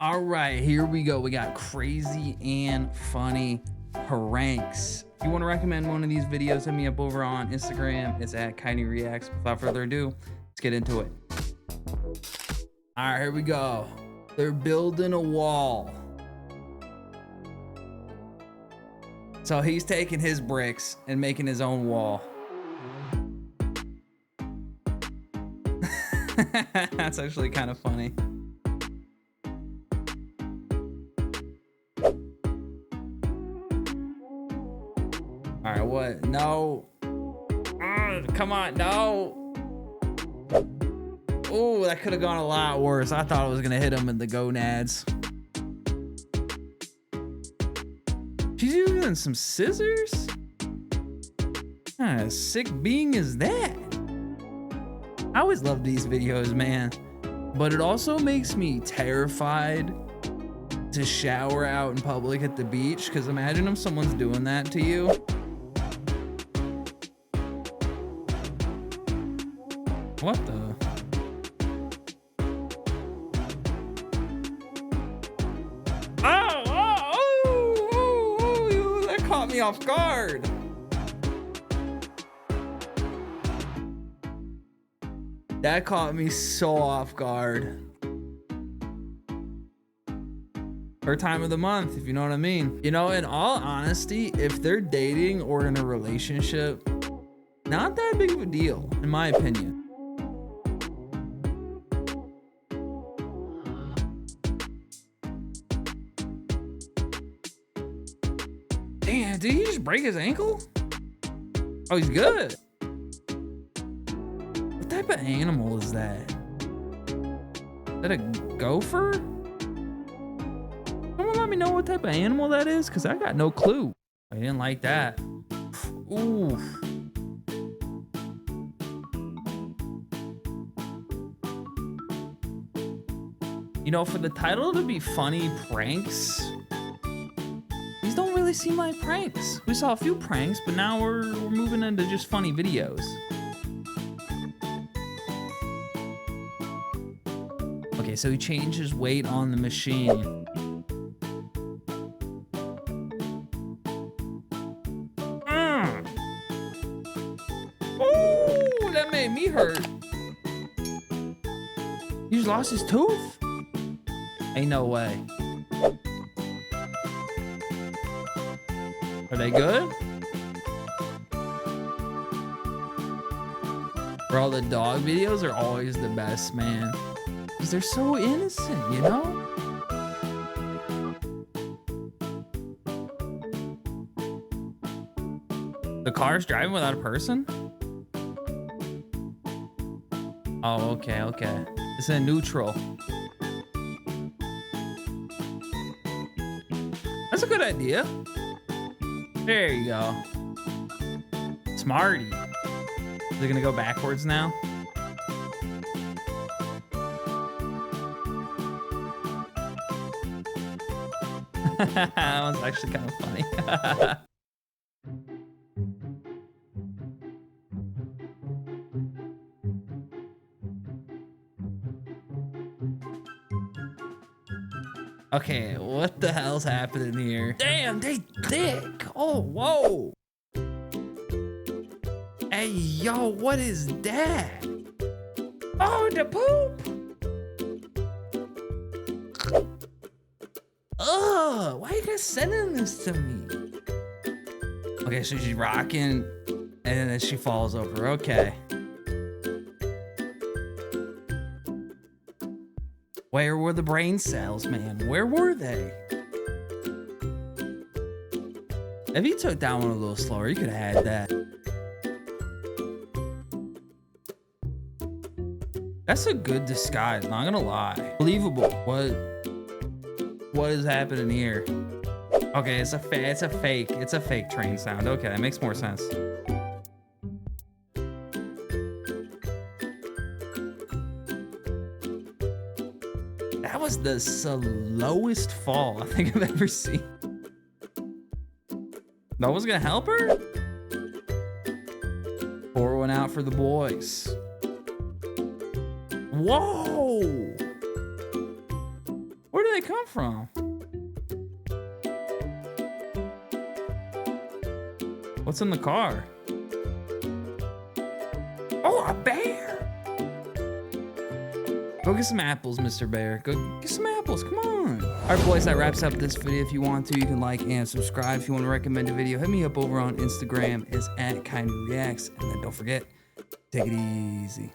All right, here we go. We got crazy and funny pranks. If you want to recommend one of these videos, hit me up over on Instagram. It's at Kitey Reacts. Without further ado, let's get into it. All right, here we go. They're building a wall. So he's taking his bricks and making his own wall. That's actually kind of funny. All right, what? No. Come on, no. Oh, that could have gone a lot worse. I thought it was gonna hit him in the gonads. She's using some scissors? What kind of sick being is that? I always love these videos, man. But it also makes me terrified to shower out in public at the beach, because imagine if someone's doing that to you. What the? Oh, that caught me off guard. That caught me so off guard. Her time of the month, if you know what I mean. You know, in all honesty, if they're dating or in a relationship, not that big of a deal, in my opinion. Damn, did he just break his ankle? Oh, he's good. What type of animal is that? Is that a gopher? Someone let me know what type of animal that is, because I got no clue. I didn't like that. Ooh. You know, for the title to be funny pranks, these don't really seem like pranks. We saw a few pranks, but now we're moving into just funny videos. Okay, so he changed his weight on the machine. Oh, that made me hurt. He just lost his tooth? Ain't no way. Are they good? Bro, the dog videos are always the best, man. Because they're so innocent, you know? The car's driving without a person? Oh, okay, okay. It's in neutral. That's a good idea. There you go. Smarty. Is it gonna go backwards now? That one's actually kind of funny. Okay, what the hell's happening here? Damn, they thick. Oh, whoa. Hey, yo, what is that? Oh, the poop. Ugh, why are you guys sending this to me? Okay, so she's rocking and then she falls over. Okay. Where were the brain cells, man? Where were they? If he took that one a little slower, you could have had that. That's a good disguise, not gonna lie. Believable. What is happening here? Okay, it's a fake train sound. Okay, that makes more sense. That was the slowest fall I think I've ever seen. No one's gonna help her? Pour one out for the boys. Whoa! Where do they come from? What's in the car? Oh, a bear! Go get some apples, Mr. Bear. Go get some apples, come on. All right, boys, that wraps up this video. If you want to, you can like and subscribe. If you want to recommend a video, hit me up over on Instagram. It's @KindReacts. And then don't forget, take it easy.